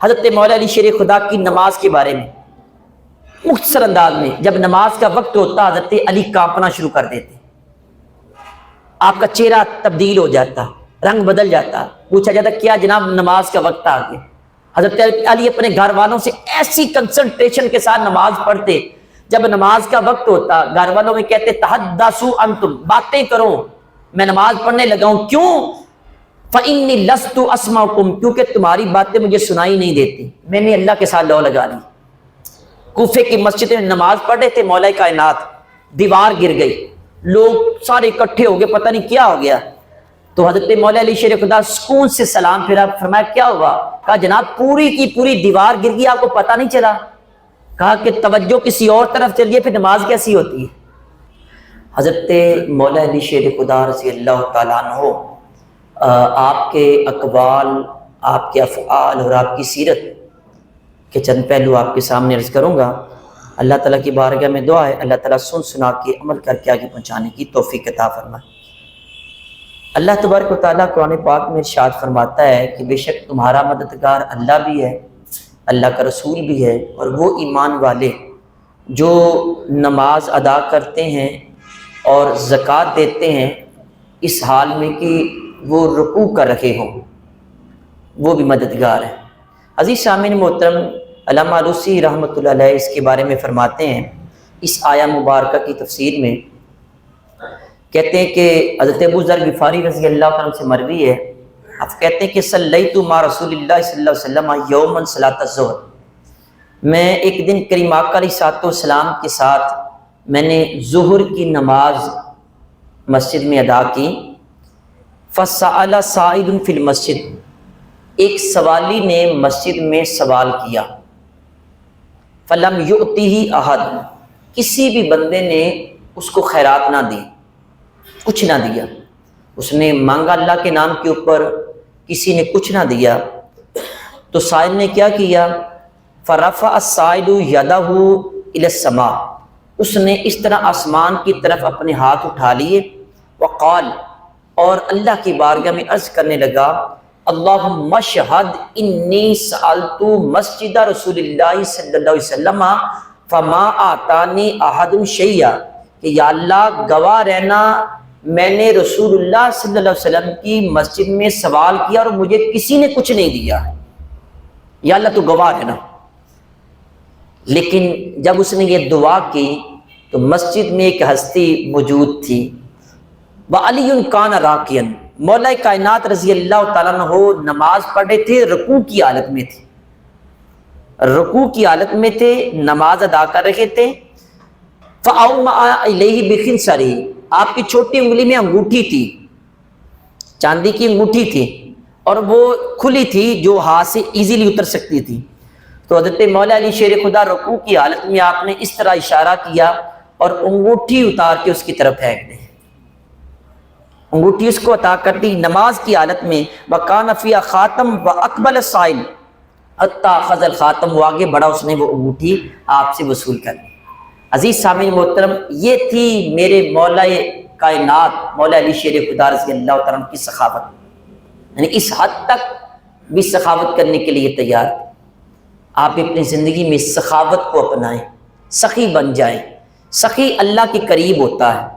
حضرت مولا علی شیر خدا کی نماز کے بارے میں مختصر انداز میں، جب نماز کا وقت ہوتا حضرت علی کانپنا شروع کر دیتے، آپ کا چہرہ تبدیل ہو جاتا، رنگ بدل جاتا، پوچھا جاتا کیا جناب نماز کا وقت آ گیا؟ حضرت علی اپنے گھر والوں سے ایسی کنسنٹریشن کے ساتھ نماز پڑھتے، جب نماز کا وقت ہوتا گھر والوں میں کہتے تحدثوا انتم، باتیں کرو، میں نماز پڑھنے لگا ہوں، کیوں؟ فإنی لست اسمعکم، کیونکہ تمہاری باتیں مجھے سنائی نہیں دیتی، میں نے اللہ کے ساتھ لو لگا لی۔ کوفے کی مسجد میں نماز پڑھ رہے تھے، مولا کائنات دیوار گر گئی، لوگ سارے اکٹھے ہو گئے، پتہ نہیں کیا ہو گیا۔ تو حضرت مولا علی شیر خدا سکون سے سلام پھرا، فرمایا کیا ہوا؟ کہا جناب پوری کی پوری دیوار گر گئی، آپ کو پتہ نہیں چلا؟ کہا کہ توجہ کسی اور طرف چلیے، پھر نماز کیسی ہوتی ہے؟ حضرت مولا علی شیر خدا رضی اللہ تعالیٰ عنہ آپ کے اقوال، آپ کے افعال اور آپ کی سیرت کے چند پہلو آپ کے سامنے عرض کروں گا۔ اللہ تعالیٰ کی بارگاہ میں دعا ہے اللہ تعالیٰ سن سنا کے عمل کر کے آگے پہنچانے کی توفیق عطا فرمائے۔ اللہ تبارک و تعالیٰ قرآن پاک میں ارشاد فرماتا ہے کہ بے شک تمہارا مددگار اللہ بھی ہے، اللہ کا رسول بھی ہے، اور وہ ایمان والے جو نماز ادا کرتے ہیں اور زکوٰۃ دیتے ہیں اس حال میں کہ وہ رکوع کر رہے ہوں، وہ بھی مددگار ہے۔ عزیز سامعین محترم، علامہ علوسی رحمۃ اللہ علیہ اس کے بارے میں فرماتے ہیں، اس آیہ مبارکہ کی تفسیر میں کہتے ہیں کہ حضرت ابو ذر غفاری رضی اللہ عنہ سے مروی ہے، آپ کہتے ہیں کہ صلیت مع رسول اللہ صلی اللہ علیہ وسلم یوما صلاۃ الظہر، میں ایک دن کریم آقا علیہ الصلوۃ والسلام کے ساتھ میں نے ظہر کی نماز مسجد میں ادا کی، فسأل سائل فی المسجد، ایک سوالی نے مسجد میں سوال کیا، فلم یؤتہ احد، کسی بھی بندے نے اس کو خیرات نہ دی، کچھ نہ دیا، اس نے مانگا اللہ کے نام کے اوپر، کسی نے کچھ نہ دیا، تو سائل نے کیا کیا؟ فرفع السائل یدہ الی السماء، اس نے اس طرح آسمان کی طرف اپنے ہاتھ اٹھا لیے، وقال، اور اللہ کی بارگاہ میں عرض کرنے لگا، اللہم اشہد انی سألت مسجد رسول اللہ صلی اللہ علیہ وسلم فما آتانی احد شیئا، کہ یا اللہ گواہ رہنا میں نے رسول اللہ صلی اللہ علیہ وسلم کی مسجد میں سوال کیا اور مجھے کسی نے کچھ نہیں دیا، یا اللہ تو گواہ رہنا۔ لیکن جب اس نے یہ دعا کی تو مسجد میں ایک ہستی موجود تھی، وعلی کان راکعا، مولا کائنات رضی اللہ تعالیٰ عنہ نماز پڑھ رہے تھے، رکوع کی حالت میں تھے، رکوع کی حالت میں تھے، نماز ادا کر رہے تھے، فاومأ الیہ بخنصرہ، آپ کی چھوٹی انگلی میں انگوٹھی تھی، چاندی کی انگوٹھی تھی اور وہ کھلی تھی جو ہاتھ سے ایزیلی اتر سکتی تھی، تو حضرت مولا علی شیر خدا رکوع کی حالت میں آپ نے اس طرح اشارہ کیا اور انگوٹھی اتار کے اس کی طرف پھینک دی، انگوٹھی اس کو عطا کر دی نماز کی حالت میں، وَكَانَ فِيهَا خَاتَمٌ وَأَقْبَلَ السَّائِلُ حَتَّى أَخَذَ الْخَاتَمَ، وہ آگے بڑھا، اس نے وہ انگوٹھی آپ سے وصول کر لی۔ عزیز سامعین محترم، یہ تھی میرے مولا کائنات مولا علی شیر خدا رضی اللہ تعالیٰ عنہ کی سخاوت، یعنی اس حد تک بھی سخاوت کرنے کے لیے تیار تھے۔ آپ اپنی زندگی میں سخاوت کو اپنائیں، سخی بن جائیں۔ سخی اللہ کے قریب ہوتا ہے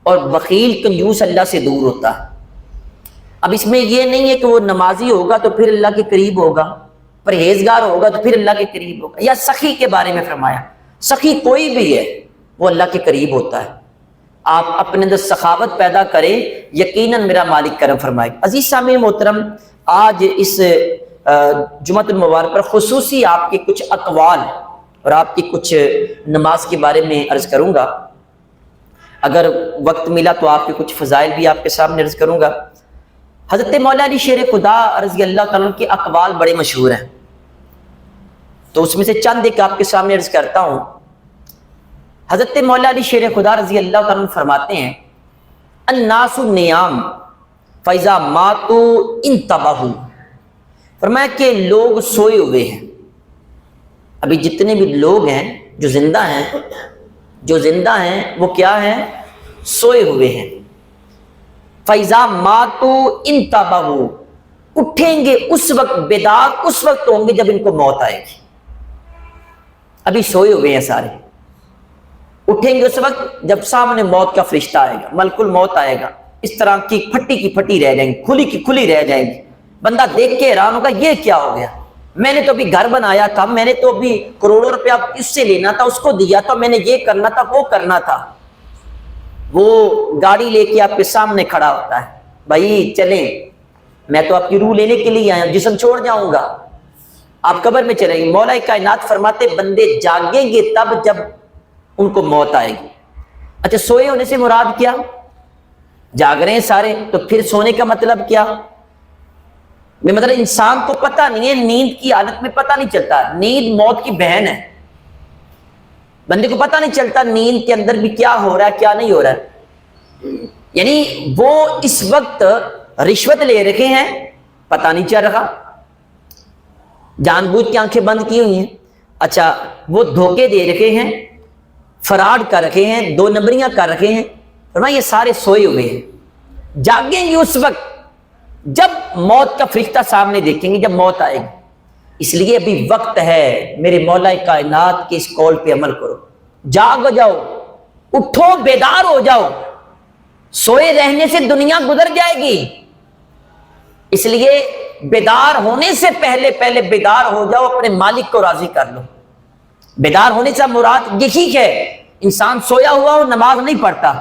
اور بخیل کنجوس اللہ سے دور ہوتا ہے۔ اب اس میں یہ نہیں ہے کہ وہ نمازی ہوگا تو پھر اللہ کے قریب ہوگا، پرہیزگار ہوگا تو پھر اللہ کے قریب ہوگا، یا سخی کے بارے میں فرمایا سخی کوئی بھی ہے وہ اللہ کے قریب ہوتا ہے۔ آپ اپنے اندر سخاوت پیدا کریں، یقیناً میرا مالک کرم فرمائے گا۔ عزیز سامعین محترم، آج اس جمعۃ المبارک پر خصوصی آپ کے کچھ اقوال اور آپ کی کچھ نماز کے بارے میں عرض کروں گا، اگر وقت ملا تو آپ کے کچھ فضائل بھی آپ کے سامنے عرض کروں گا۔ حضرت مولا علی شیر خدا رضی اللہ تعالیٰ عنہ کے اقوال بڑے مشہور ہیں، تو اس میں سے چند ایک آپ کے سامنے عرض کرتا ہوں۔ حضرت مولا علی شیر خدا رضی اللہ تعالیٰ عنہ فرماتے ہیں، الناس نیام فاذا ماتوا انتبہوا، فرمایا کہ لوگ سوئے ہوئے ہیں، ابھی جتنے بھی لوگ ہیں جو زندہ ہیں وہ کیا ہیں؟ سوئے ہوئے ہیں۔ فاذا ماتوا انتبہوا، اٹھیں گے اس وقت، بیدار اس وقت ہوں گے جب ان کو موت آئے گی۔ ابھی سوئے ہوئے ہیں سارے، اٹھیں گے اس وقت جب سامنے موت کا فرشتہ آئے گا، ملک الموت آئے گا، اس طرح کی پھٹی رہ جائیں گی، کھلی کی کھلی رہ جائیں گی۔ بندہ دیکھ کے حیران ہوگا یہ کیا ہو گیا، میں نے تو ابھی گھر بنایا تھا، میں نے تو ابھی کروڑوں روپیہ اس سے لینا تھا، اس کو دیا تھا، میں نے یہ کرنا تھا، وہ کرنا تھا۔ وہ گاڑی لے کے آپ کے سامنے کھڑا ہوتا ہے، بھائی چلیں، میں تو آپ کی روح لینے کے لیے آیا ہوں، جسم چھوڑ جاؤں گا، آپ قبر میں چلیں گے۔ مولا کائنات فرماتے بندے جاگیں گے تب جب ان کو موت آئے گی۔ اچھا سوئے ہونے سے مراد کیا؟ جاگ رہے ہیں سارے، تو پھر سونے کا مطلب کیا؟ مطلب انسان کو پتہ نہیں ہے، نیند کی حالت میں پتہ نہیں چلتا، نیند موت کی بہن ہے، بندے کو پتہ نہیں چلتا نیند کے اندر بھی کیا ہو رہا ہے کیا نہیں ہو رہا ہے۔ یعنی وہ اس وقت رشوت لے رکھے ہیں، پتہ نہیں چل رہا، جان بوجھ کے آنکھیں بند کی ہوئی ہیں۔ اچھا وہ دھوکے دے رکھے ہیں، فراڈ کر رکھے ہیں، دو نمبریاں کر رکھے ہیں، فرمایا یہ سارے سوئے ہوئے ہیں، جاگیں گے اس وقت جب موت کا فرشتہ سامنے دیکھیں گے، جب موت آئے گی۔ اس لیے ابھی وقت ہے میرے مولا کائنات کے اس قول پہ عمل کرو، جاگ جاؤ، اٹھو، بیدار ہو جاؤ، سوئے رہنے سے دنیا گزر جائے گی، اس لیے بیدار ہونے سے پہلے بیدار ہو جاؤ، اپنے مالک کو راضی کر لو۔ بیدار ہونے سے مراد یہی ہے، انسان سویا ہوا ہو نماز نہیں پڑھتا،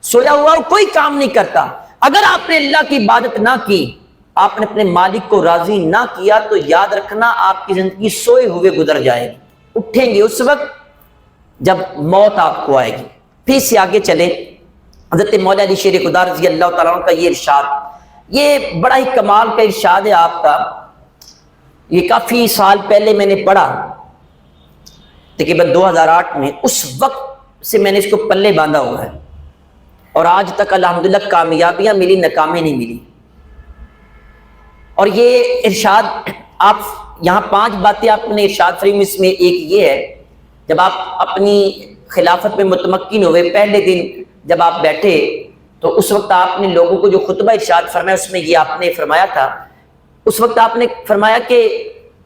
سویا ہوا ہو کوئی کام نہیں کرتا، اگر آپ نے اللہ کی عبادت نہ کی، آپ نے اپنے مالک کو راضی نہ کیا، تو یاد رکھنا آپ کی زندگی سوئے ہوئے گزر جائے گی۔ اٹھیں گے اس وقت جب موت آپ کو آئے گی۔ پھر سے آگے چلیں، حضرت مولا علی شیر خدا رضی اللہ تعالیٰ عنہ کا یہ ارشاد، یہ بڑا ہی کمال کا ارشاد ہے آپ کا، یہ کافی سال پہلے میں نے پڑھا، تقریباً 2008 میں، اس وقت سے میں نے اس کو پلے باندھا ہوا ہے، اور آج تک الحمدللہ کامیابیاں ملی، ناکامی نہیں ملی۔ اور یہ ارشاد آپ یہاں 5 باتیں آپ نے ارشاد فرمائی، اس میں ایک یہ ہے، جب آپ اپنی خلافت میں متمکن ہوئے، پہلے دن جب آپ بیٹھے تو اس وقت آپ نے لوگوں کو جو خطبہ ارشاد فرمایا اس میں یہ آپ نے فرمایا تھا، اس وقت آپ نے فرمایا کہ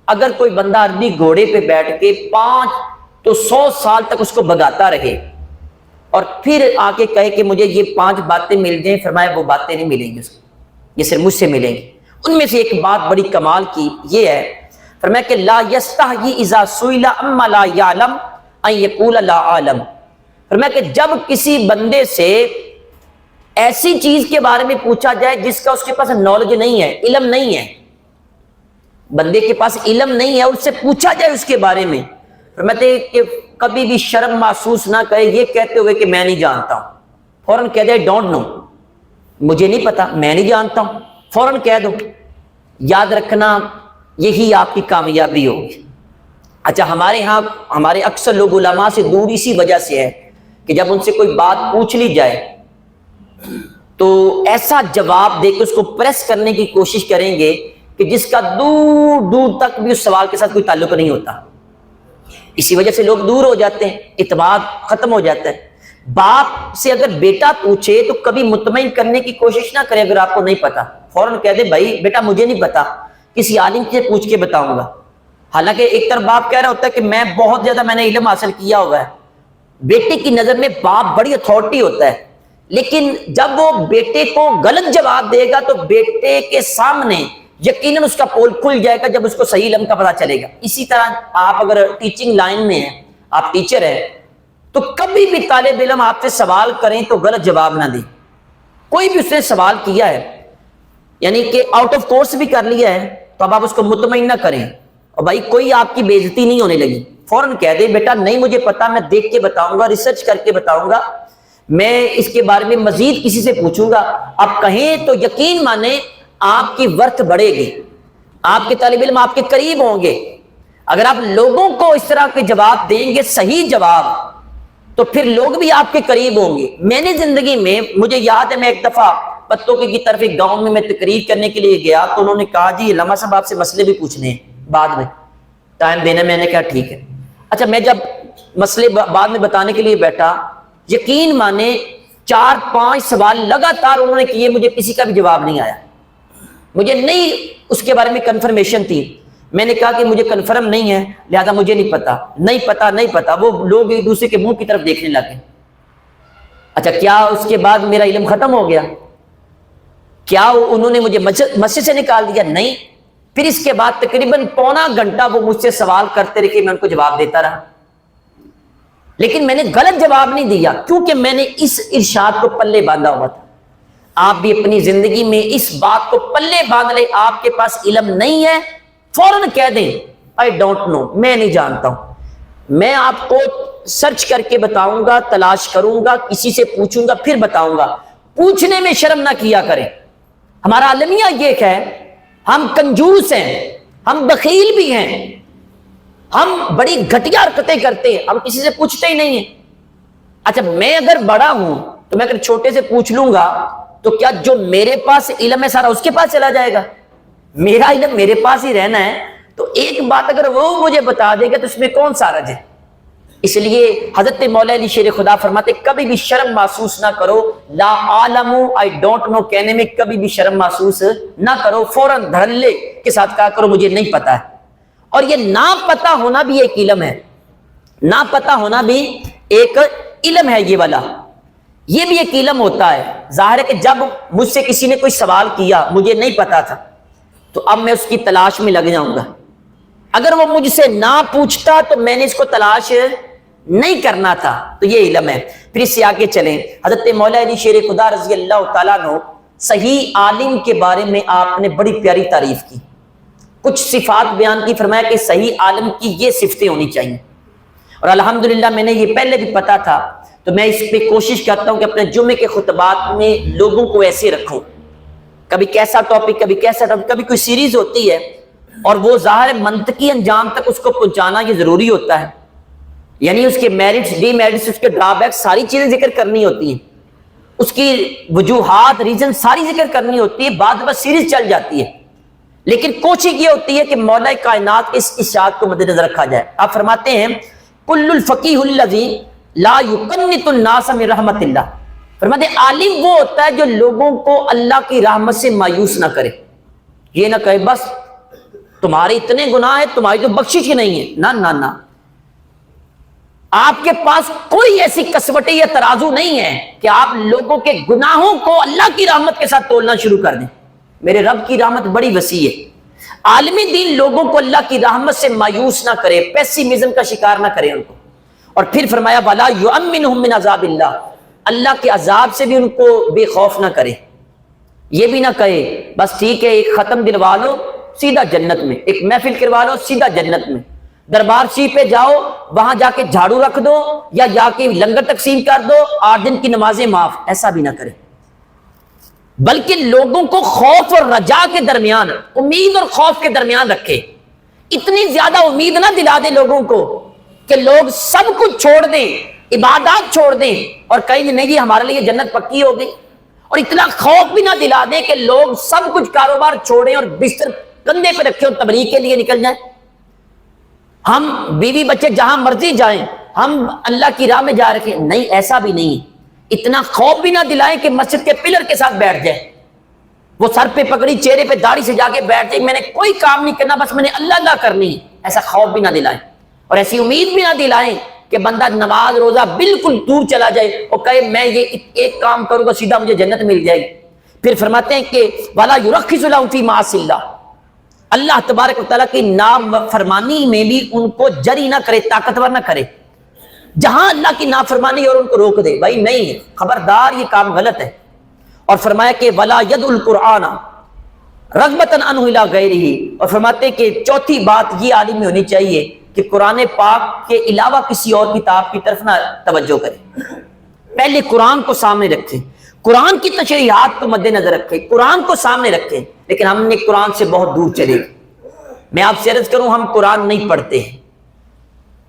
اگر کوئی بندہ عربی گھوڑے پہ بیٹھ کے 5 تو 100 سال تک اس کو بھگاتا رہے اور پھر آ کے کہے کہ مجھے یہ 5 باتیں مل جائیں، فرمایا وہ باتیں نہیں ملیں گی اس کو، یہ صرف مجھ سے ملیں گی۔ ان میں سے ایک بات بڑی کمال کی یہ ہے، فرمایا کہ لا یستحیی اذا سئل عما لا یعلم ان یقول لا اعلم، فرمایا کہ جب کسی بندے سے ایسی چیز کے بارے میں پوچھا جائے جس کا اس کے پاس نالج نہیں ہے، علم نہیں ہے، بندے کے پاس علم نہیں ہے، اس سے پوچھا جائے اس کے بارے میں، فرماتے کہ کبھی بھی شرم محسوس نہ کرے یہ کہتے ہوئے کہ میں نہیں جانتا ہوں، فوراً کہہ دے ڈونٹ نو، مجھے نہیں پتا، میں نہیں جانتا ہوں، فوراً کہہ دو۔ یاد رکھنا یہی آپ کی کامیابی ہوگی۔ اچھا ہمارے ہاں ہمارے اکثر لوگ علماء سے دور اسی وجہ سے ہے کہ جب ان سے کوئی بات پوچھ لی جائے تو ایسا جواب دے کے اس کو پریس کرنے کی کوشش کریں گے کہ جس کا دور دور تک بھی اس سوال کے ساتھ کوئی تعلق نہیں ہوتا، اسی وجہ سے لوگ دور ہو جاتے ہیں، اعتماد ختم ہو جاتا ہے۔ باپ سے اگر بیٹا پوچھے تو کبھی مطمئن کرنے کی کوشش نہ کرے، اگر آپ کو نہیں پتا فوراً کہہ دے بھائی بیٹا مجھے نہیں پتا، کسی عالم سے پوچھ کے بتاؤں گا۔ حالانکہ ایک طرف باپ کہہ رہا ہوتا ہے کہ میں بہت زیادہ میں نے علم حاصل کیا ہوا ہے، بیٹے کی نظر میں باپ بڑی اتھارٹی ہوتا ہے، لیکن جب وہ بیٹے کو غلط جواب دے گا تو بیٹے کے سامنے یقیناً اس کا پول کھل جائے گا جب اس کو صحیح علم کا پتہ چلے گا۔ اسی طرح آپ اگر ٹیچنگ لائن میں ہیں، آپ ٹیچر ہیں، تو کبھی بھی طالب علم آپ سے سوال کریں تو غلط جواب نہ دیں۔ کوئی بھی اس نے سوال کیا ہے یعنی کہ آؤٹ آف کورس بھی کر لیا ہے تو اب آپ اس کو مطمئن نہ کریں، اور بھائی کوئی آپ کی بے عزتی نہیں ہونے لگی، فوراً کہہ دیں بیٹا نہیں مجھے پتا، میں دیکھ کے بتاؤں گا، ریسرچ کر کے بتاؤں گا، میں اس کے بارے میں مزید کسی سے پوچھوں گا۔ آپ کہیں تو یقین مانیں آپ کی ورتھ بڑھے گی، آپ کے طالب علم آپ کے قریب ہوں گے۔ اگر آپ لوگوں کو اس طرح کے جواب دیں گے، صحیح جواب، تو پھر لوگ بھی آپ کے قریب ہوں گے۔ میں نے زندگی میں، مجھے یاد ہے میں ایک دفعہ پتوں کی طرف ایک گاؤں میں تقریر کرنے کے لیے گیا تو انہوں نے کہا جی علامہ صاحب آپ سے مسئلے بھی پوچھنے ہیں، بعد میں ٹائم دینا، میں نے کہا ٹھیک ہے۔ اچھا میں جب مسئلے بعد میں بتانے کے لیے بیٹھا، یقین مانے 4-5 سوال لگاتار انہوں نے کیے، مجھے کسی کا بھی جواب نہیں آیا۔ مجھے نہیں اس کے بارے میں کنفرمیشن تھی. میں نے کہا کہ مجھے کنفرم نہیں ہے لہذا مجھے نہیں پتا. نہیں پتا. وہ لوگ ایک دوسرے کے منہ کی طرف دیکھنے لگے. اچھا کیا اس کے بعد میرا علم ختم ہو گیا؟ کیا انہوں نے مجھے مسجد سے نکال دیا؟ نہیں. پھر اس کے بعد تقریباً پونا گھنٹہ وہ مجھ سے سوال کرتے رہے کہ میں ان کو جواب دیتا رہا، لیکن میں نے غلط جواب نہیں دیا کیونکہ میں نے اس ارشاد کو پلے باندھا ہوا تھا. آپ بھی اپنی زندگی میں اس بات کو پلے باندھ لیں. آپ کے پاس علم نہیں ہے فوراً کہہ دیں I don't know، میں نہیں جانتا ہوں. میں آپ کو سرچ کر کے بتاؤں گا، تلاش کروں گا، کسی سے پوچھوں گا پھر بتاؤں گا. پوچھنے میں شرم نہ کیا کریں. ہمارا المیہ یہ ہے ہم کنجوس ہیں، ہم بخیل بھی ہیں، ہم بڑی گھٹیا حرکتیں کرتے ہیں، ہم کسی سے پوچھتے ہی نہیں ہیں. اچھا میں اگر بڑا ہوں تو میں اگر چھوٹے سے پوچھ لوں گا تو کیا جو میرے پاس علم ہے سارا اس کے پاس چلا جائے گا؟ میرا علم میرے پاس ہی رہنا ہے. تو ایک بات اگر وہ مجھے بتا دے گا تو اس میں کون سا حرج ہے؟ اس لیے حضرت مولا علی شیر خدا فرماتے کبھی بھی شرم محسوس نہ کرو. لا عالم I don't know کہنے میں کبھی بھی شرم محسوس نہ کرو. فوراً دھڑلے کے ساتھ کہا کرو مجھے نہیں پتا ہے. اور یہ نہ پتا ہونا بھی ایک علم ہے. نہ پتا ہونا بھی ایک علم ہے. یہ والا یہ بھی ایک علم ہوتا ہے. ظاہر ہے کہ جب مجھ سے کسی نے کوئی سوال کیا مجھے نہیں پتا تھا تو اب میں اس کی تلاش میں لگ جاؤں گا. اگر وہ مجھ سے نہ پوچھتا تو میں نے اس کو تلاش نہیں کرنا تھا. تو یہ علم ہے. پھر اس سے آگے چلیں. حضرت مولا علی شیر خدا رضی اللہ تعالیٰ عنہ صحیح عالم کے بارے میں آپ نے بڑی پیاری تعریف کی. کچھ صفات بیان کی. فرمایا کہ صحیح عالم کی یہ صفتیں ہونی چاہیے. اور الحمدللہ میں نے یہ پہلے بھی پتا تھا تو میں اس پہ کوشش کرتا ہوں کہ اپنے جمعے کے خطبات میں لوگوں کو ایسے رکھوں. کبھی کیسا ٹاپک، کبھی کیسا ٹاپک، کبھی کوئی سیریز ہوتی ہے اور وہ ظاہر منطقی انجام تک اس کو پہنچانا یہ ضروری ہوتا ہے. یعنی اس کے میرٹس، ڈی میرٹس، اس کے ڈرا بیکس ساری چیزیں ذکر کرنی ہوتی ہیں. اس کی وجوہات، ریزن ساری ذکر کرنی ہوتی ہے. بعد بس سیریز چل جاتی ہے. لیکن کوشش یہ ہوتی ہے کہ مولا کائنات کے اس اشارت کو مد نظر رکھا جائے. آپ فرماتے ہیں کل الفقیہ الذی لا یقنط الناس من رحمت اللہ. فرماتے ہیں عالم وہ ہوتا ہے جو لوگوں کو اللہ کی رحمت سے مایوس نہ کرے. یہ نہ کہے بس تمہارے اتنے گناہ ہیں تمہاری تو بخشش ہی نہیں ہے. نہ آپ کے پاس کوئی ایسی کسوٹی یا ترازو نہیں ہے کہ آپ لوگوں کے گناہوں کو اللہ کی رحمت کے ساتھ تولنا شروع کر دیں. میرے رب کی رحمت بڑی وسیع ہے. عالمی دین لوگوں کو اللہ کی رحمت سے مایوس نہ کرے، پیسیمزم کا شکار نہ کرے ان کو. اور پھر فرمایا وَلَا يُؤَمِّنُهُم مِّنْ عَذَابِ اللَّهِ، اللہ کے عذاب سے بھی ان کو بے خوف نہ کرے. یہ بھی نہ کہے بس ٹھیک ہے ایک ختم دلوا لو سیدھا جنت میں، ایک محفل کروا لو سیدھا جنت میں، دربار شریف پہ جاؤ وہاں جا کے جھاڑو رکھ دو یا جا کے لنگر تقسیم کر دو، 8 دن کی نمازیں معاف. ایسا بھی نہ کرے، بلکہ لوگوں کو خوف اور رجا کے درمیان، امید اور خوف کے درمیان رکھے. اتنی زیادہ امید نہ دلا دے لوگوں کو کہ لوگ سب کچھ چھوڑ دیں، عبادات چھوڑ دیں اور کہیں نہیں ہمارے لیے جنت پکی ہو گئی. اور اتنا خوف بھی نہ دلا دے کہ لوگ سب کچھ کاروبار چھوڑیں اور بستر کندھے پہ رکھے اور تبلیغ کے لیے نکل جائیں. ہم بیوی بچے جہاں مرضی جائیں، ہم اللہ کی راہ میں جا رکھے. نہیں، ایسا بھی نہیں. اتنا خوف بھی نہ دلائیں کہ مسجد کے پلر کے ساتھ بیٹھ جائے، وہ سر پہ پکڑی چہرے پہ داڑھی سے جا کے بیٹھ جائے میں نے کوئی کام نہیں کرنا بس میں نے اللہ اللہ کرنی. ایسا خوف بھی نہ دلائیں اور ایسی امید بھی نہ دلائیں کہ بندہ نماز روزہ بالکل دور چلا جائے اور کہے میں یہ ایک کام کروں گا سیدھا مجھے جنت مل جائے گی. پھر فرماتے ہیں کہ وَلَا يُرَخِّصُ لَهُمْ فِي مَعَاصِ اللَّهِ، اللہ تبارک و تعالیٰ کی نافرمانی میں بھی ان کو جری نہ کرے، طاقتور نہ کرے. جہاں اللہ کی نافرمانی اور ان کو روک دے، بھائی نہیں، خبردار یہ کام غلط ہے. اور فرمایا کہ وَلَا يَدْعُ الْقُرْآنَ رَغْبَةً عَنْهُ إِلَىٰ غَيْرِهِ، اور فرماتے کہ چوتھی بات یہ عالم میں ہونی چاہیے کہ قرآن پاک کے علاوہ کسی اور کتاب کی طرف نہ توجہ کرے. پہلے قرآن کو سامنے رکھیں، قرآن کی تشریحات کو مد نظر رکھیں، قرآن کو سامنے رکھیں. لیکن ہم نے قرآن سے بہت دور چلے. میں آپ سے عرض کروں ہم قرآن نہیں پڑھتے ہیں.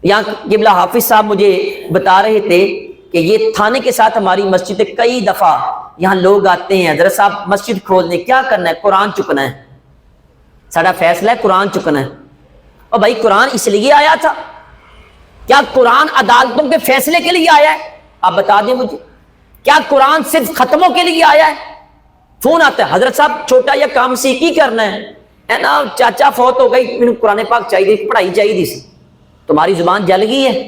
یہاں قبلہ حافظ صاحب مجھے بتا رہے تھے کہ یہ تھانے کے ساتھ ہماری مسجد کئی دفعہ یہاں لوگ آتے ہیں، حضرت صاحب مسجد کھول دیں، کیا کرنا ہے؟ قرآن چکنا ہے، سارا فیصلہ ہے قرآن چکنا ہے. اور بھائی قرآن اس لیے آیا تھا؟ کیا قرآن عدالتوں کے فیصلے کے لیے آیا ہے؟ آپ بتا دیں مجھے. کیا قرآن صرف ختموں کے لیے آیا ہے؟ فون آتا ہے حضرت صاحب چھوٹا یا کام سی کی کرنا ہے نا چاچا فوت ہو گئی مجھے قرآن پاک چاہیے پڑھائی چاہیے سی تمہاری زبان جل گئی ہے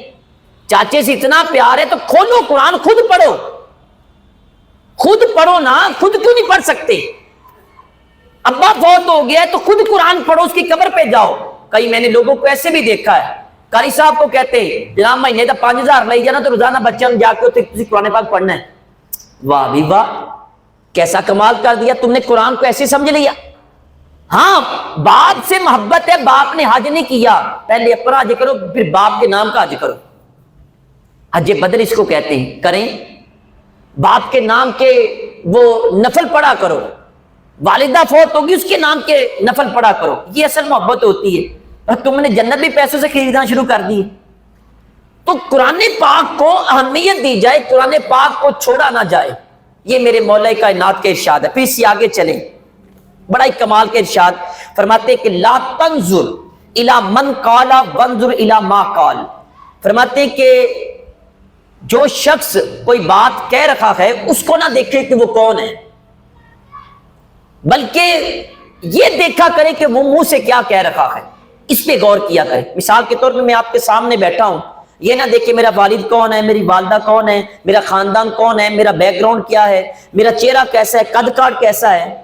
چاچے سے اتنا پیار ہے تو کھولو قرآن خود پڑھو نا خود کیوں نہیں پڑھ سکتے ابا فوت ہو گیا ہے تو خود قرآن پڑھو اس کی قبر پہ جاؤ کئی میں نے لوگوں کو ایسے بھی دیکھا ہے قاری صاحب کو کہتے ہیں جناب مہینے کا 5000 لے جانا تو روزانہ بچوں جا کے قرآن پاک پڑھنا ہے واہ بھی واہ کیسا کمال کر دیا تم نے قرآن کو ایسے سمجھ لیا ہاں باپ سے محبت ہے باپ نے حج نہیں کیا پہلے اپنا حج کرو پھر باپ کے نام کا حج کرو حج بدر اس کو کہتے ہیں کریں باپ کے نام کے وہ نفل پڑھا کرو والدہ فوت ہوگی اس کے نام کے نفل پڑھا کرو یہ اصل محبت ہوتی ہے اور تم نے جنت بھی پیسوں سے خریدنا شروع کر دی تو قرآن پاک کو اہمیت دی جائے قرآن پاک کو چھوڑا نہ جائے یہ میرے مولا کائنات کے ارشاد ہے پھر اس سے آگے چلیں بڑا ہی کمال کے ارشاد فرماتے کہ لا تنظر الی من قال وانظر الی ما قال فرماتے کہ جو شخص کوئی بات کہہ رکھا ہے اس کو نہ دیکھے کہ وہ کون ہے بلکہ یہ دیکھا کرے کہ وہ منہ سے کیا کہہ رکھا ہے اس پہ غور کیا کرے مثال کے طور پہ میں آپ کے سامنے بیٹھا ہوں یہ نہ دیکھے میرا والد کون ہے میری والدہ کون ہے میرا خاندان کون ہے میرا بیک گراؤنڈ کیا ہے میرا چہرہ کیسا ہے قد کاٹ کیسا ہے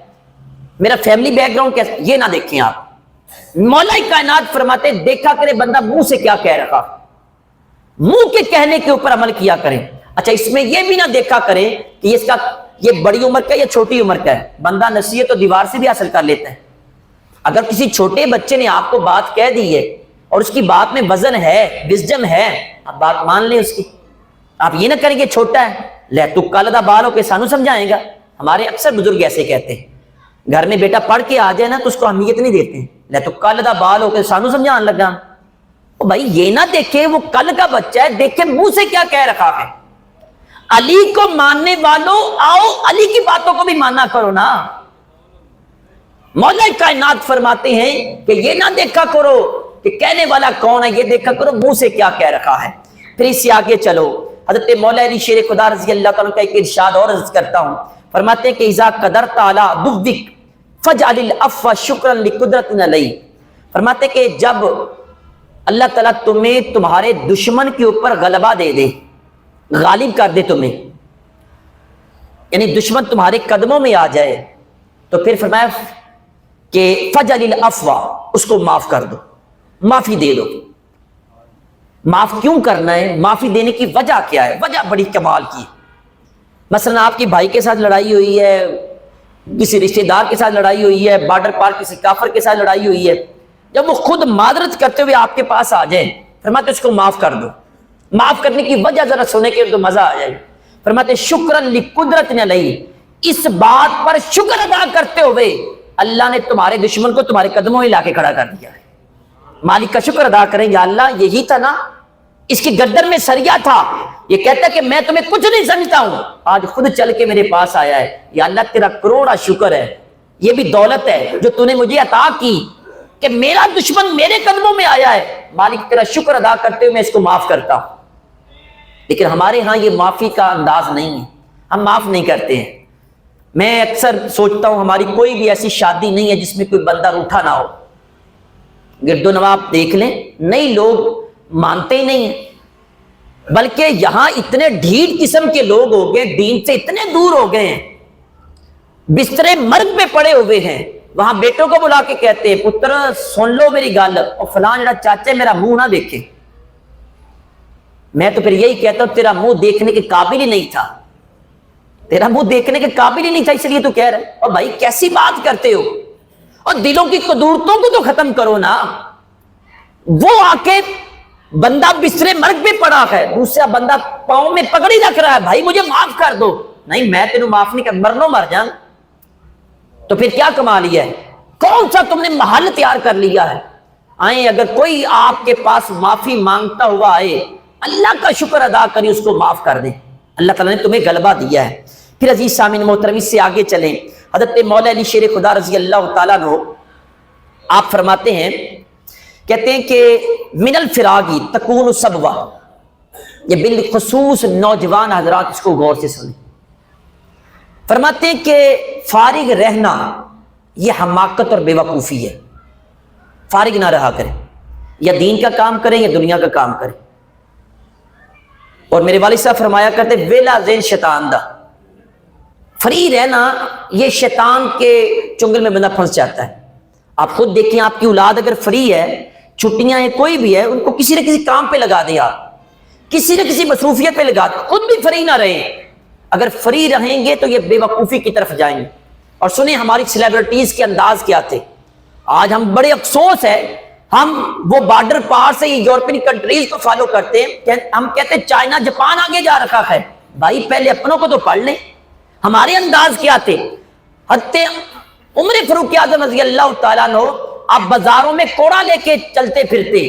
میرا فیملی بیک گراؤنڈ کیسا یہ نہ دیکھیں آپ مولا کائنات فرماتے ہیں دیکھا کرے بندہ منہ سے کیا کہہ رکھا منہ کے کہنے کے اوپر عمل کیا کریں اچھا اس میں یہ بھی نہ دیکھا کریں کہ اس کا یہ بڑی عمر کا یا چھوٹی عمر کا ہے بندہ نصیحت تو دیوار سے بھی حاصل کر لیتا ہے اگر کسی چھوٹے بچے نے آپ کو بات کہہ دی ہے اور اس کی بات میں وزن ہے وزڈم ہے آپ بات مان لیں اس کی آپ یہ نہ کریں کہ چھوٹا ہے لے تو کالدہ بال ہو کے سانو سمجھائیں گا ہمارے اکثر بزرگ ایسے کہتے ہیں گھر میں بیٹا پڑھ کے آ جائے نا تو اس کو اہمیت نہیں دیتے ہیں لے تو کالدہ بال ہو کے سانو سمجھانے لگا بھائی یہ نہ دیکھے وہ کل کا بچہ ہے دیکھے منہ سے کیا کہہ رکھا ہے علی کو ماننے والوں آؤ علی کی باتوں کو بھی ماننا کرو نا مولا کائنات فرماتے ہیں کہ یہ نہ دیکھا کرو کہ کہنے والا کون ہے یہ دیکھا کرو منہ سے کیا کہہ رکھا ہے پھر اس سے آگے چلو حضرت مولا علی شیر خدا رضی اللہ تعالیٰ کا ایک ارشاد اور عرض کرتا ہوں فرماتے ہیں کہ اذا قدرت علی ضدک فاجعل العفو شکرا لقدرت علی فرماتے کہ جب اللہ تعالیٰ تمہیں تمہارے دشمن کے اوپر غلبہ دے دے غالب کر دے تمہیں یعنی دشمن تمہارے قدموں میں آ جائے تو پھر فرمایا کہ فاجعل العفو اس کو معاف کر دو معافی دے دو معاف کیوں کرنا ہے معافی دینے کی وجہ کیا ہے وجہ بڑی کمال کی مثلا آپ کی بھائی کے ساتھ لڑائی ہوئی ہے کسی رشتہ دار کے ساتھ لڑائی ہوئی ہے بارڈر پار کسی کافر کے ساتھ لڑائی ہوئی ہے جب وہ خود معذرت کرتے ہوئے آپ کے پاس آ جائیں فرماتے اس کو معاف کر دو معاف کرنے کی وجہ ذرا سننے کے تو مزہ آ جائے فرماتے شکرن لقدرت علیہ اس بات پر شکر ادا کرتے ہوئے اللہ نے تمہارے دشمن کو تمہارے قدموں میں لا کے کھڑا کر دیا ہے مالک کا شکر ادا کریں یا اللہ یہی تھا نا اس کی گردن میں سریا تھا یہ کہتا ہے کہ میں تمہیں کچھ نہیں سمجھتا ہوں آج خود چل کے میرے پاس آیا ہے یا اللہ تیرا کروڑا شکر ہے یہ بھی دولت ہے جو تو نے مجھے عطا کی کہ میرا دشمن میرے قدموں میں آیا ہے مالک تیرا شکر ادا کرتے ہوئے میں اس کو معاف کرتا ہوں لیکن ہمارے ہاں یہ معافی کا انداز نہیں ہے ہم معاف نہیں کرتے ہیں میں اکثر سوچتا ہوں ہماری کوئی بھی ایسی شادی نہیں ہے جس میں کوئی بندہ روٹھا نہ ہو گرد و نواح دیکھ لیں نہیں لوگ مانتے ہی نہیں ہیں بلکہ یہاں اتنے ڈھیٹ قسم کے لوگ ہو گئے دین سے اتنے دور ہو گئے ہیں بسترے مرگ پہ پڑے ہوئے ہیں وہاں بیٹوں کو بلا کے کہتے ہیں پتر سن لو میری گل اور فلاں جڑا چاچا میرا منہ نہ دیکھے میں تو پھر یہی کہتا ہوں تیرا منہ دیکھنے کے قابل ہی نہیں تھا تیرا منہ دیکھنے کے قابل ہی نہیں تھا اس لیے تو کہہ رہے اور بھائی کیسی بات کرتے ہو اور دلوں کی قدورتوں کو تو ختم کرو نا وہ آ کے بندہ بسترے مرگ پہ پڑا ہے دوسرا بندہ پاؤں میں پگڑی رکھ رہا ہے بھائی مجھے معاف کر دو نہیں میں تینوں معاف نہیں کر مرنو مر جان تو پھر کیا کما لیا ہے کون سا تم نے محل تیار کر لیا ہے آئیں اگر کوئی آپ کے پاس معافی مانگتا ہوا آئے اللہ کا شکر ادا کریں اس کو معاف کر دیں اللہ تعالیٰ نے تمہیں غلبہ دیا ہے پھر عزیز سامعین محترم اس سے آگے چلیں حضرت مولا علی شیر خدا رضی اللہ تعالیٰ عنہ آپ فرماتے ہیں کہتے ہیں کہ من الفراغی تکون صبوہ یہ بالخصوص نوجوان حضرات اس کو غور سے سنیں فرماتے ہیں کہ فارغ رہنا یہ حماقت اور بے وقوفی ہے. فارغ نہ رہا کریں، یا دین کا کام کریں یا دنیا کا کام کریں. اور میرے والد صاحب فرمایا کرتے ویلا ذہن شیطان دا. فری رہنا یہ شیطان کے چنگل میں بندہ پھنس جاتا ہے. آپ خود دیکھیں، آپ کی اولاد اگر فری ہے، چھٹیاں ہیں، کوئی بھی ہے، ان کو کسی نہ کسی کام پہ لگا دیں، آپ کسی نہ کسی مصروفیت پہ لگا دیں. خود بھی فری نہ رہیں. اگر فری رہیں گے تو یہ بے وقوفی کی طرف جائیں گے. اور سنیں ہماری سیلیبریٹیز کے انداز کیا تھے. آج ہم بڑے افسوس ہے، ہم وہ بارڈر پار سے یورپین کنٹریز کو فالو کرتے ہیں. ہم کہتے ہیں چائنا جاپان آگے جا رکھا ہے. بھائی پہلے اپنوں کو تو پڑھ لیں. ہمارے انداز کیا تھے. حضرت عمر فاروق اعظم رضی اللہ تعالیٰ عنہ آپ بازاروں میں کوڑا لے کے چلتے پھرتے،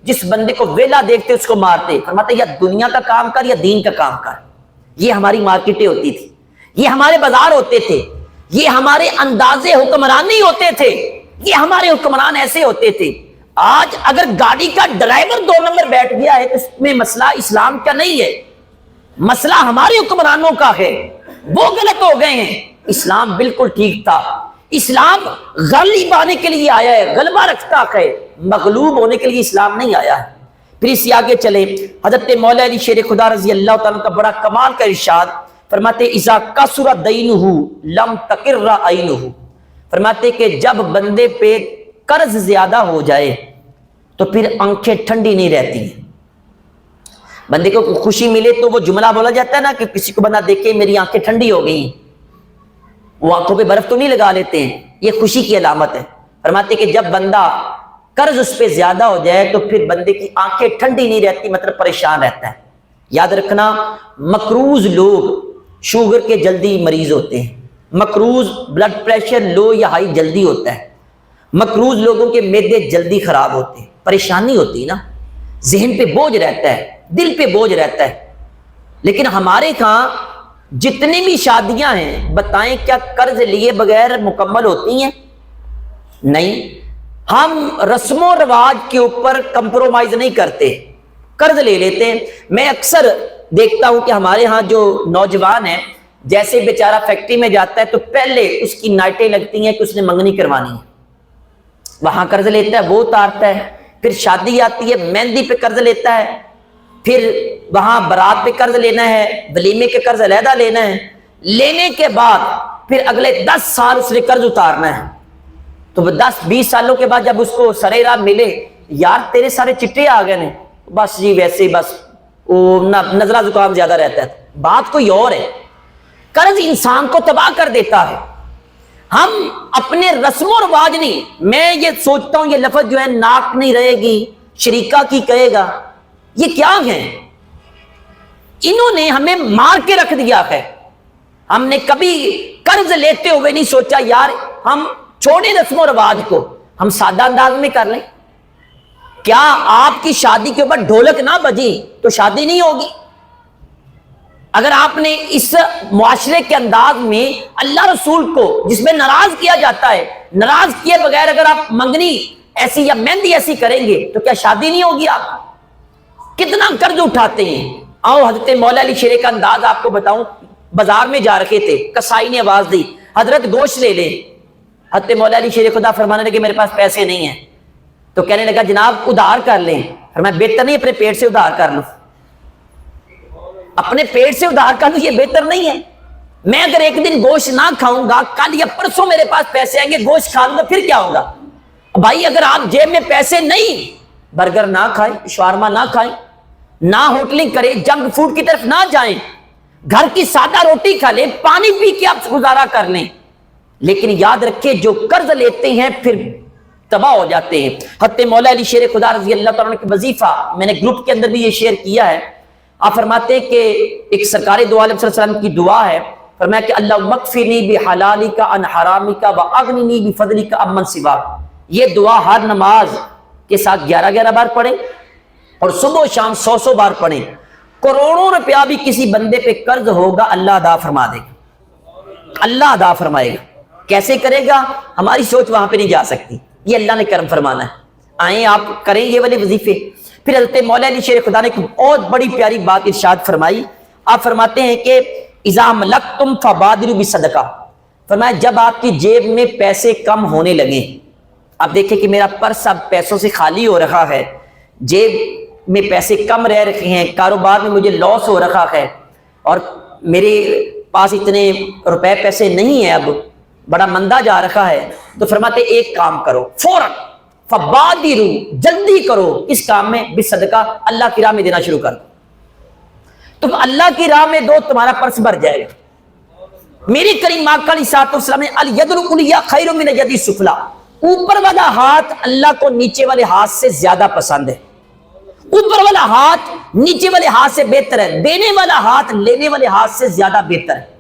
جس بندے کو ویلا دیکھتے اس کو مارتے. فرماتے یا دنیا کا کام کر یا دین کا کام کر. یہ ہماری مارکیٹیں ہوتی تھی، یہ ہمارے بازار ہوتے تھے، یہ ہمارے انداز حکمرانی ہوتے تھے، یہ ہمارے حکمران ایسے ہوتے تھے. آج اگر گاڑی کا ڈرائیور 2 نمبر بیٹھ گیا ہے تو اس میں مسئلہ اسلام کا نہیں ہے، مسئلہ ہمارے حکمرانوں کا ہے. وہ غلط ہو گئے ہیں. اسلام بالکل ٹھیک تھا. اسلام غالب آنے کے لیے آیا ہے، غلبہ رکھتا ہے، مغلوب ہونے کے لیے اسلام نہیں آیا ہے. پھر اس سے آگے چلے، حضرت مولا علی شیر خدا رضی اللہ تعالیٰ کا بڑا کمال کا ارشاد فرماتے اذا کثر دینہ لم تقر عینہ. فرماتے کہ جب بندے پہ قرض زیادہ ہو جائے تو پھر آنکھیں ٹھنڈی نہیں رہتی ہیں. بندے کو خوشی ملے تو وہ جملہ بولا جاتا ہے نا کہ کسی کو بندہ دیکھے میری آنکھیں ٹھنڈی ہو گئی، وہ آنکھوں پہ برف تو نہیں لگا لیتے ہیں، یہ خوشی کی علامت ہے. فرماتے کہ جب بندہ قرض اس پہ زیادہ ہو جائے تو پھر بندے کی آنکھیں ٹھنڈی نہیں رہتی، مطلب پریشان رہتا ہے. یاد رکھنا مقروض لوگ شوگر کے جلدی مریض ہوتے ہیں، مقروض بلڈ پریشر لو یا ہائی جلدی ہوتا ہے، مقروض لوگوں کے معدے جلدی خراب ہوتے ہیں. پریشانی ہوتی ہے نا، ذہن پہ بوجھ رہتا ہے، دل پہ بوجھ رہتا ہے. لیکن ہمارے ہاں جتنی بھی شادیاں ہیں بتائیں کیا قرض لیے بغیر مکمل ہوتی ہیں؟ نہیں. ہم رسم و رواج کے اوپر کمپرومائز نہیں کرتے، قرض لے لیتے ہیں. میں اکثر دیکھتا ہوں کہ ہمارے ہاں جو نوجوان ہیں، جیسے بیچارہ فیکٹری میں جاتا ہے تو پہلے اس کی نائٹیں لگتی ہیں کہ اس نے منگنی کروانی ہے، وہاں قرض لیتا ہے، وہ اتارتا ہے. پھر شادی آتی ہے، مہندی پہ قرض لیتا ہے، پھر وہاں برات پہ قرض لینا ہے، ولیمے کے قرض علیحدہ لینا ہے. لینے کے بعد پھر اگلے 10 سال اس نے قرض اتارنا ہے. تو 10-20 سالوں کے بعد جب اس کو سرے راہ ملے، یار تیرے سارے چٹے آ گئے ہیں، بس جی ویسے بس وہ نزلہ زکام زیادہ رہتا ہے. بات کوئی اور ہے. قرض انسان کو تباہ کر دیتا ہے. ہم اپنے رسم و رواج نہیں، میں یہ سوچتا ہوں یہ لفظ جو ہے ناک نہیں رہے گی شریکہ کی کہے گا، یہ کیا ہے؟ انہوں نے ہمیں مار کے رکھ دیا ہے. ہم نے کبھی قرض لیتے ہوئے نہیں سوچا یار ہم چھوڑے رسم و رواج کو، ہم سادہ انداز میں کر لیں. کیا آپ کی شادی کے اوپر ڈھولک نہ بجی تو شادی نہیں ہوگی؟ اگر آپ نے اس معاشرے کے انداز میں اللہ رسول کو جس میں ناراض کیا جاتا ہے، ناراض کیے بغیر اگر آپ منگنی ایسی یا مہندی ایسی کریں گے تو کیا شادی نہیں ہوگی؟ آپ کتنا قرض اٹھاتے ہیں. آؤ حضرت مولا علی شیر کا انداز آپ کو بتاؤں. بازار میں جا رکھے تھے، کسائی نے آواز دی حضرت گوشت لے لیں. حضرت مولا علی شیر خدا فرمانے لگے میرے پاس پیسے نہیں ہیں. تو کہنے لگا جناب ادھار کر لیں. فرمایا بہتر نہیں اپنے پیٹ سے ادھار کر لوں. اپنے پیٹ سے ادھار کر لوں یہ بہتر نہیں ہے. میں اگر ایک دن گوشت نہ کھاؤں گا، کل یا پرسوں میرے پاس پیسے آئیں گے، گوشت کھا لوں گا، پھر کیا ہوگا؟ بھائی اگر آپ جیب میں پیسے نہیں، برگر نہ کھائیں، شاورما نہ کھائیں، نہ ہوٹلنگ کریں، جنک فوڈ کی طرف نہ جائیں، گھر کی سادہ روٹی کھا لیں، پانی پی کے آپ گزارا کر لیں. لیکن یاد رکھیں جو قرض لیتے ہیں پھر تباہ ہو جاتے ہیں. حضرت مولا علی شیر خدا رضی اللہ تعالیٰ کا وظیفہ میں نے گروپ کے اندر بھی یہ شیئر کیا ہے. آپ فرماتے ہیں کہ ایک سرکار دو عالم صلی اللہ علیہ وسلم کی دعا ہے، فرمایا کہ اللہ مغفرنی بحلالک عن حرامک واغننی بفضلک عمن سواک. یہ دعا ہر نماز کے ساتھ 11 بار پڑھیں اور صبح و شام 100 بار پڑھیں. کروڑوں روپیہ بھی کسی بندے پہ قرض ہوگا اللہ ادا فرما دے گا، اللہ ادا فرمائے گا. کیسے کرے گا؟ ہماری سوچ وہاں پہ نہیں جا سکتی، یہ اللہ نے کرم فرمانا ہے. آئیں آپ کریں یہ والے وظیفے. پھر حضرت مولا علی شیر خدا نے ایک بہت بڑی پیاری بات ارشاد فرمائی. آپ فرماتے ہیں کہ اذا ملکتم فبادروا بالصدقہ، فرمایا جب آپ کی جیب میں پیسے کم ہونے لگیں، اب دیکھیں کہ میرا پرس اب پیسوں سے خالی ہو رہا ہے، جیب میں پیسے کم رہ رہے ہیں، کاروبار میں مجھے لاس ہو رہا ہے اور میرے پاس اتنے روپے پیسے نہیں ہیں، اب بڑا مندہ جا رہا ہے، تو فرماتے ایک کام کرو فوراً، فبادروا، جلدی کرو اس کام میں، بالصدقہ، اللہ کی راہ میں دینا شروع کر دو، تم اللہ کی راہ میں دو، تمہارا پرس بھر جائے گا۔ میری کریم آقا علیہ الصلوۃ والسلام نے الید العلیٰ خیر من الید السفلی، اوپر والا ہاتھ اللہ کو نیچے والے ہاتھ سے زیادہ پسند ہے، اوپر والا ہاتھ نیچے والے ہاتھ سے بہتر ہے، دینے والا ہاتھ لینے والے ہاتھ سے زیادہ بہتر ہے۔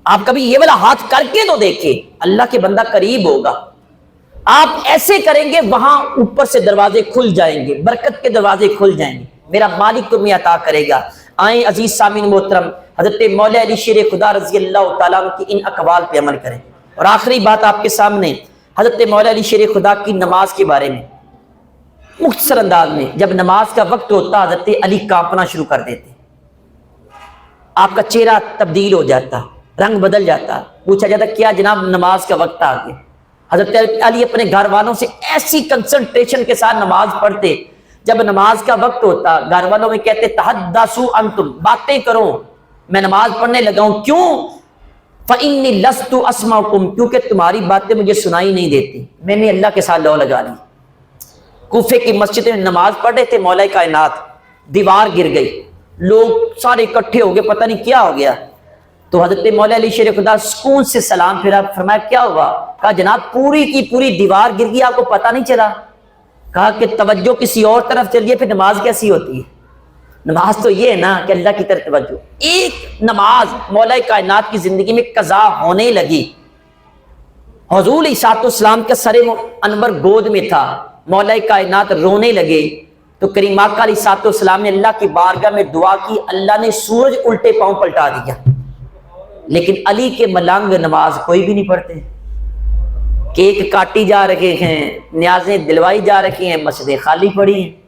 آپ کبھی یہ والا ہاتھ کر کے تو دیکھیں، اللہ کے بندہ قریب ہوگا، آپ ایسے کریں گے وہاں اوپر سے دروازے کھل جائیں گے، برکت کے دروازے کھل جائیں گے، میرا مالک تمہیں عطا کرے گا۔ آئیں عزیز سامعین محترم، حضرت مولا علی شیر خدا رضی اللہ تعالیٰ عنہ کی ان اقوال پہ عمل کریں۔ اور آخری بات آپ کے سامنے حضرت مولا علی شیر خدا کی نماز کے بارے میں مختصر انداز میں، جب نماز کا وقت ہوتا حضرت علی کانپنا شروع کر دیتے، آپ کا چہرہ تبدیل ہو جاتا، رنگ بدل جاتا، پوچھا جاتا کیا جناب نماز کا وقت آ گیا؟ حضرت علی اپنے گھر والوں سے ایسی کنسنٹریشن کے ساتھ نماز پڑھتے، جب نماز کا وقت ہوتا گھر والوں میں کہتے تحدثوا انتم، باتیں کرو، میں نماز پڑھنے لگا ہوں، کیوں؟ فإنی لست اسمعکم، کیونکہ تمہاری باتیں مجھے سنائی نہیں دیتی، میں نے اللہ کے ساتھ لو لگا لی۔ کوفے کی مسجد میں نماز پڑھ رہے تھے، مولا کائنات دیوار گر گئی، لوگ سارے اکٹھے ہو گئے، پتہ نہیں کیا ہو گیا، تو حضرت مولا علی شیر خدا سکون سے سلام پھرا، فرمایا کیا ہوا؟ کہا جناب پوری کی پوری دیوار گر گئی، آپ کو پتہ نہیں چلا؟ کہا کہ توجہ کسی اور طرف چلیے پھر نماز کیسی ہوتی ہے؟ نماز تو یہ ہے نا کہ اللہ کی طرف توجہ۔ ایک نماز مولا کائنات کی زندگی میں قضا ہونے لگی، حضور علیہ السلام کا سر انور گود میں تھا، مولا کائنات رونے لگے، تو کریم آقا علیہ السلام نے اللہ کی بارگاہ میں دعا کی، اللہ نے سورج الٹے پاؤں پلٹا دیا، لیکن علی کے ملنگ نماز کوئی بھی نہیں پڑھتے، کیک کاٹی جا رہے ہیں، نیازیں دلوائی جا رہی ہیں، مسجدیں خالی پڑی ہیں۔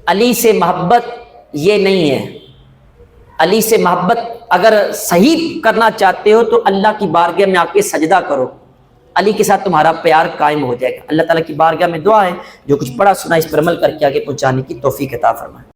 علی سے محبت یہ نہیں ہے، علی سے محبت اگر صحیح کرنا چاہتے ہو تو اللہ کی بارگاہ میں آ کے سجدہ کرو، علی کے ساتھ تمہارا پیار قائم ہو جائے گا۔ اللہ تعالیٰ کی بارگاہ میں دعا ہے جو کچھ پڑھا سنا اس پر عمل کر کے آگے پہنچانے کی توفیق عطا فرمائے۔